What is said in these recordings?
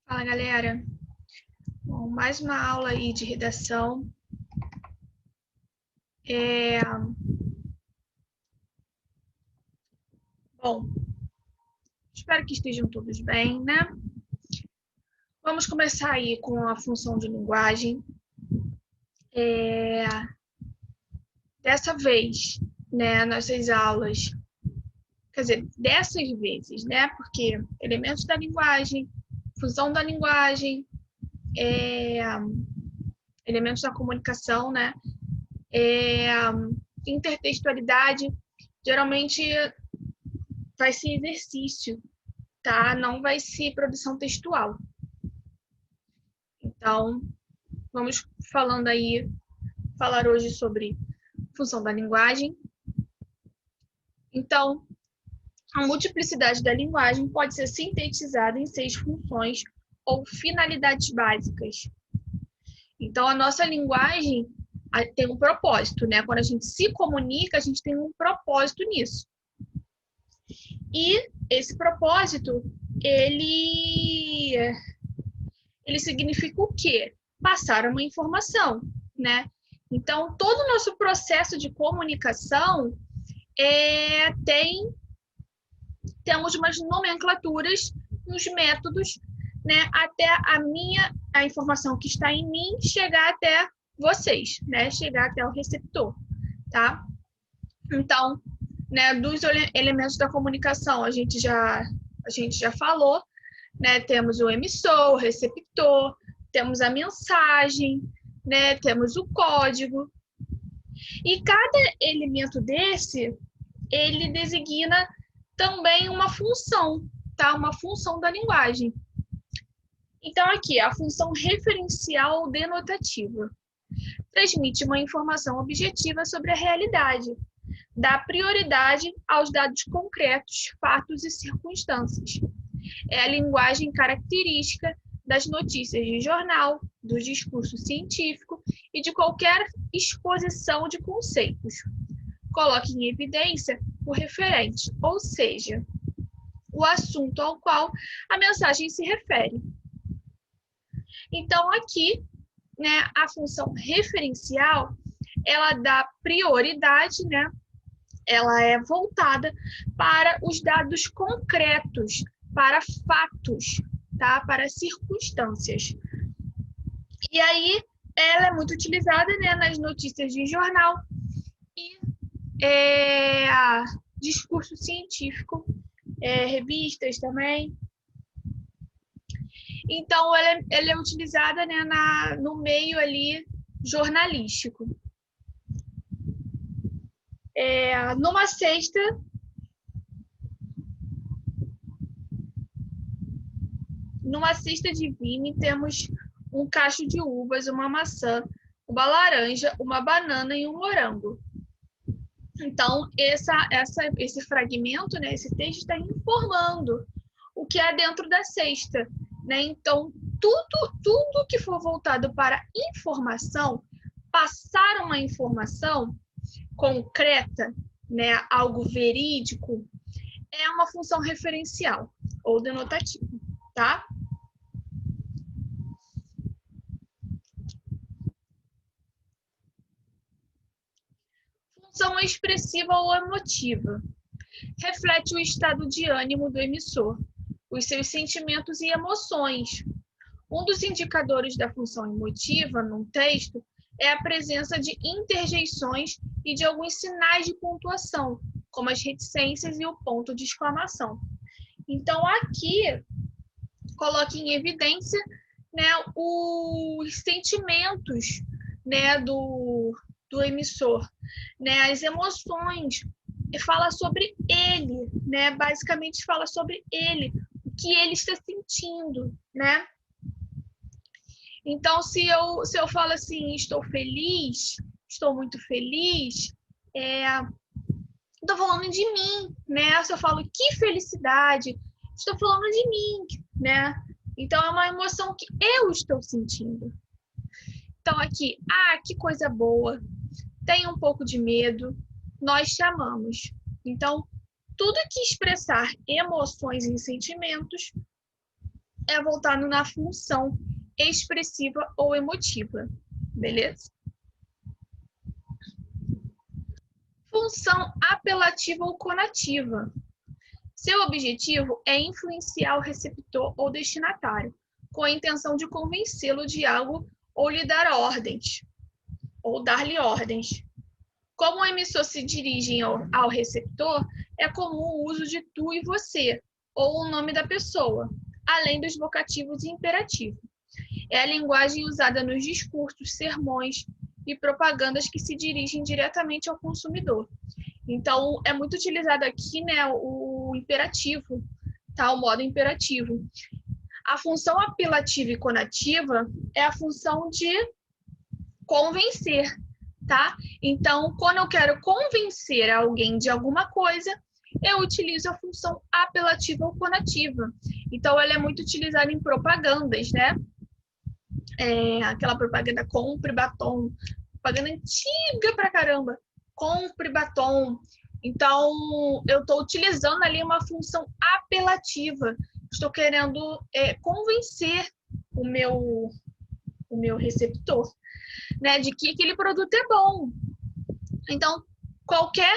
Fala, galera. Bom, mais uma aula aí de redação. Bom, espero que estejam todos bem, né? Vamos começar aí com a função de linguagem. Dessa vez, né, nossas aulas, quer dizer, dessas vezes, né? Porque elementos da linguagem, função da linguagem, elementos da comunicação, né? Intertextualidade, geralmente vai ser exercício, tá? Não vai ser produção textual. Então, vamos falar hoje sobre função da linguagem. Então, a multiplicidade da linguagem pode ser sintetizada em 6 funções ou finalidades básicas. Então, a nossa linguagem tem um propósito, né? Quando a gente se comunica, a gente tem um propósito nisso. E esse propósito, ele significa o quê? Passar uma informação, né? Então, todo o nosso processo de comunicação temos umas nomenclaturas, uns métodos, né? Até a informação que está em mim chegar até vocês, né? Chegar até o receptor, tá? Então, né, dos elementos da comunicação, a gente já falou, né? Temos o emissor, o receptor, temos a mensagem, né? Temos o código. E cada elemento desse, ele designa também uma função, tá? Uma função da linguagem. Então, aqui, a função referencial denotativa. Transmite uma informação objetiva sobre a realidade. Dá prioridade aos dados concretos, fatos e circunstâncias. É a linguagem característica das notícias de jornal, do discurso científico e de qualquer exposição de conceitos. Coloque em evidência o referente, ou seja, o assunto ao qual a mensagem se refere. Então, aqui, né, a função referencial, ela dá prioridade, né? Ela é voltada para os dados concretos, para fatos, tá? Para circunstâncias. E aí, ela é muito utilizada, né, nas notícias de jornal e discurso científico, revistas também. Então, ela é utilizada, né, no meio ali jornalístico. Numa cesta de Vime, temos um cacho de uvas, uma maçã, uma laranja, uma banana e um morango. Então, esse fragmento, né, esse texto está informando o que é dentro da cesta, né? Então, tudo que for voltado para informação, passar uma informação concreta, né, algo verídico, é uma função referencial ou denotativa, tá? Função expressiva ou emotiva. Reflete o estado de ânimo do emissor, os seus sentimentos e emoções. Um dos indicadores da função emotiva num texto é a presença de interjeições e de alguns sinais de pontuação, como as reticências e o ponto de exclamação. Então, aqui, coloque em evidência, né, os sentimentos, né, do emissor, né, as emoções, fala sobre ele, né, basicamente fala sobre ele, o que ele está sentindo, né? Então, se eu falo assim, estou feliz, estou muito feliz, estou falando de mim, né? Se eu falo que felicidade, estou falando de mim, né? Então, é uma emoção que eu estou sentindo. Então, aqui, que coisa boa, tem um pouco de medo, nós chamamos. Então, tudo que expressar emoções e sentimentos é voltado na função expressiva ou emotiva, beleza? Função apelativa ou conativa. Seu objetivo é influenciar o receptor ou destinatário, com a intenção de convencê-lo de algo ou lhe dar ordens, ou dar-lhe ordens. Como o emissor se dirige ao receptor, é comum o uso de tu e você, ou o nome da pessoa, além dos vocativos e imperativos. É a linguagem usada nos discursos, sermões e propagandas que se dirigem diretamente ao consumidor. Então, é muito utilizado aqui, né, o imperativo, tá? O modo imperativo. A função apelativa e conativa é a função de convencer, tá? Então, quando eu quero convencer alguém de alguma coisa, eu utilizo a função apelativa ou conativa. Então, ela é muito utilizada em propagandas, né? Aquela propaganda compre batom, propaganda antiga pra caramba, compre batom. Então, eu estou utilizando ali uma função apelativa. Estou querendo convencer o meu receptor, né, de que aquele produto é bom. Então, qualquer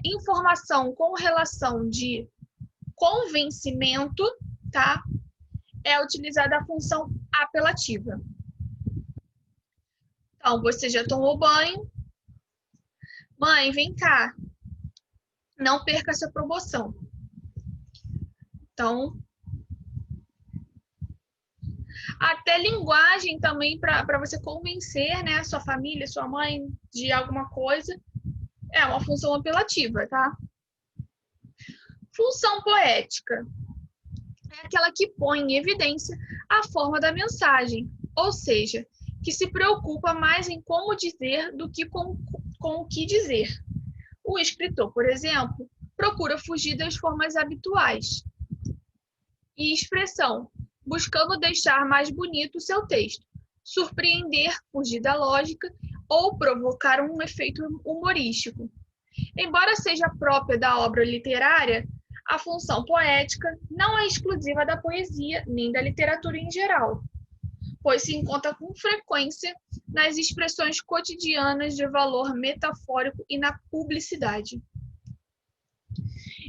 informação com relação de convencimento, tá, é utilizada a função apelativa. Então, você já tomou banho? Mãe, vem cá. Não perca essa promoção. Então, até linguagem também para você convencer, né, a sua família, sua mãe de alguma coisa, é uma função apelativa, tá? Função poética é aquela que põe em evidência a forma da mensagem, ou seja, que se preocupa mais em como dizer do que com o que dizer. O escritor, por exemplo, procura fugir das formas habituais e expressão, buscando deixar mais bonito o seu texto, surpreender, fugir da lógica ou provocar um efeito humorístico. Embora seja própria da obra literária, a função poética não é exclusiva da poesia nem da literatura em geral, pois se encontra com frequência nas expressões cotidianas de valor metafórico e na publicidade.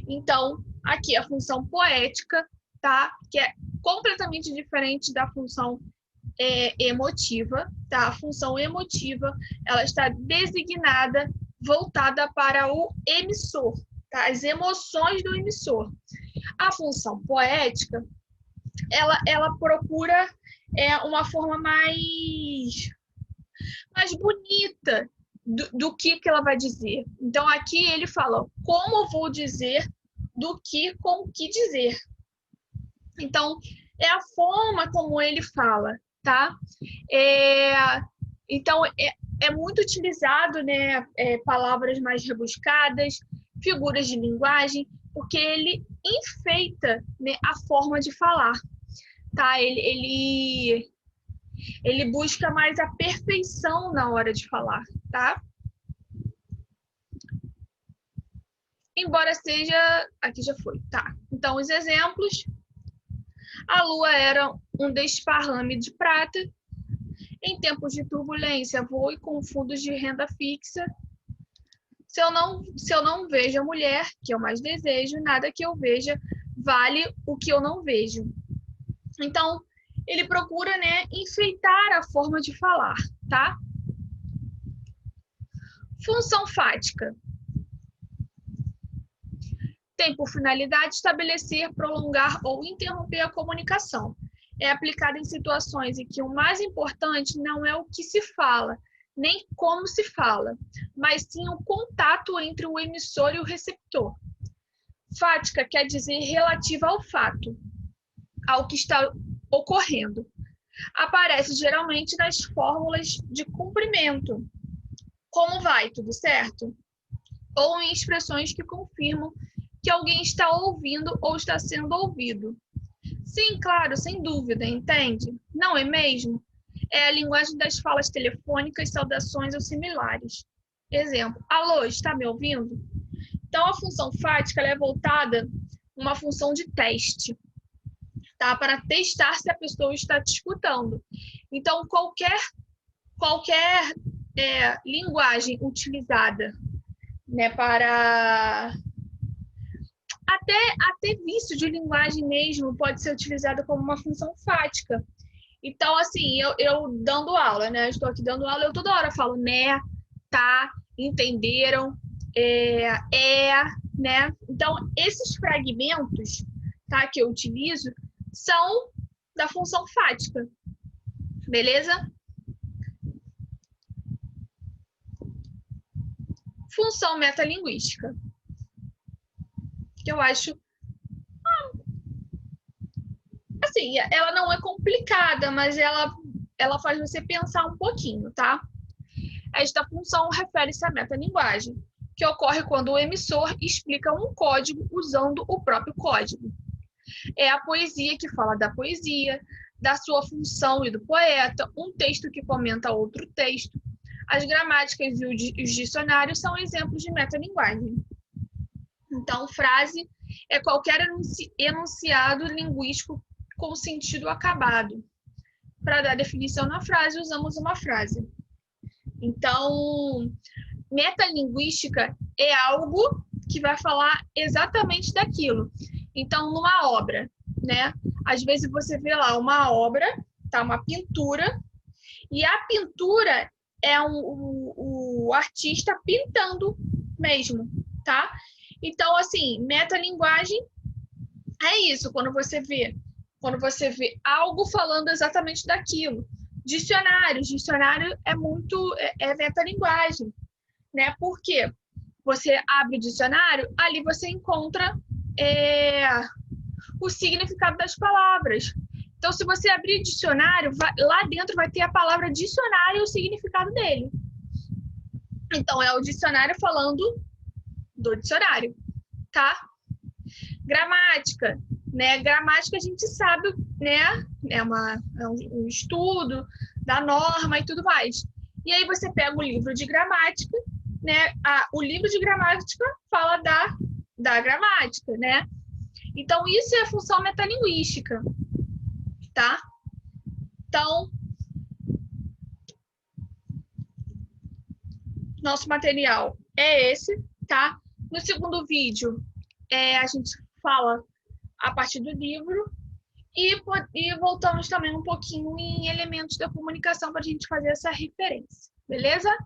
Então, aqui a função poética, tá? Que é completamente diferente da função emotiva, tá? A função emotiva, ela está designada, voltada para o emissor, tá? As emoções do emissor. A função poética, ela procura uma forma mais bonita do que ela vai dizer. Então, aqui ele fala como vou dizer do que com o que dizer. Então, é a forma como ele fala, tá? Então, é muito utilizado, né, palavras mais rebuscadas, figuras de linguagem, porque ele enfeita, né, a forma de falar, tá? Ele busca mais a perfeição na hora de falar, tá? Embora seja... Aqui já foi, tá? Então, os exemplos. A lua era um desparrame de prata. Em tempos de turbulência, voe com fundos de renda fixa. Se eu não vejo a mulher que eu mais desejo, nada que eu veja vale o que eu não vejo. Então, ele procura, né, enfeitar a forma de falar, tá? Função fática. Tem por finalidade estabelecer, prolongar ou interromper a comunicação. É aplicada em situações em que o mais importante não é o que se fala, nem como se fala, mas sim o contato entre o emissor e o receptor. Fática quer dizer relativa ao fato, ao que está ocorrendo. Aparece geralmente nas fórmulas de cumprimento. Como vai? Tudo certo? Ou em expressões que confirmam que alguém está ouvindo ou está sendo ouvido. Sim, claro, sem dúvida, entende? Não é mesmo? É a linguagem das falas telefônicas, saudações ou similares. Exemplo, alô, está me ouvindo? Então, a função fática ela é voltada uma função de teste, tá? Para testar se a pessoa está te escutando. Então, qualquer linguagem utilizada, né, para até vício de linguagem mesmo pode ser utilizada como uma função fática. Então, assim, eu dando aula, né? Estou aqui dando aula, eu toda hora falo né, tá, entenderam, né? Então, esses fragmentos, tá, que eu utilizo são da função fática, beleza? Função metalinguística, que eu acho, assim, ela não é complicada, mas ela faz você pensar um pouquinho, tá? Esta função refere-se à metalinguagem, que ocorre quando o emissor explica um código usando o próprio código. É a poesia que fala da poesia, da sua função e do poeta, um texto que comenta outro texto. As gramáticas e os dicionários são exemplos de metalinguagem. Então, frase é qualquer enunciado linguístico com sentido acabado. Para dar definição na frase, usamos uma frase. Então, metalinguística é algo que vai falar exatamente daquilo. Então, numa obra, né? Às vezes você vê lá uma obra, tá? Uma pintura, e a pintura é o artista pintando mesmo, tá? Então, assim, metalinguagem é isso, quando você vê algo falando exatamente daquilo. Dicionário é metalinguagem, né? Por quê? Você abre o dicionário, ali você encontra o significado das palavras. Então, se você abrir dicionário, lá dentro vai ter a palavra dicionário e o significado dele. Então, é o dicionário falando do dicionário, tá? Gramática, né? Gramática a gente sabe, né? É um estudo da norma e tudo mais. E aí você pega o livro de gramática, né? O livro de gramática fala da gramática, né? Então, isso é a função metalinguística, tá? Então, nosso material é esse, tá? No segundo vídeo, a gente fala a partir do livro e voltamos também um pouquinho em elementos da comunicação para a gente fazer essa referência, beleza?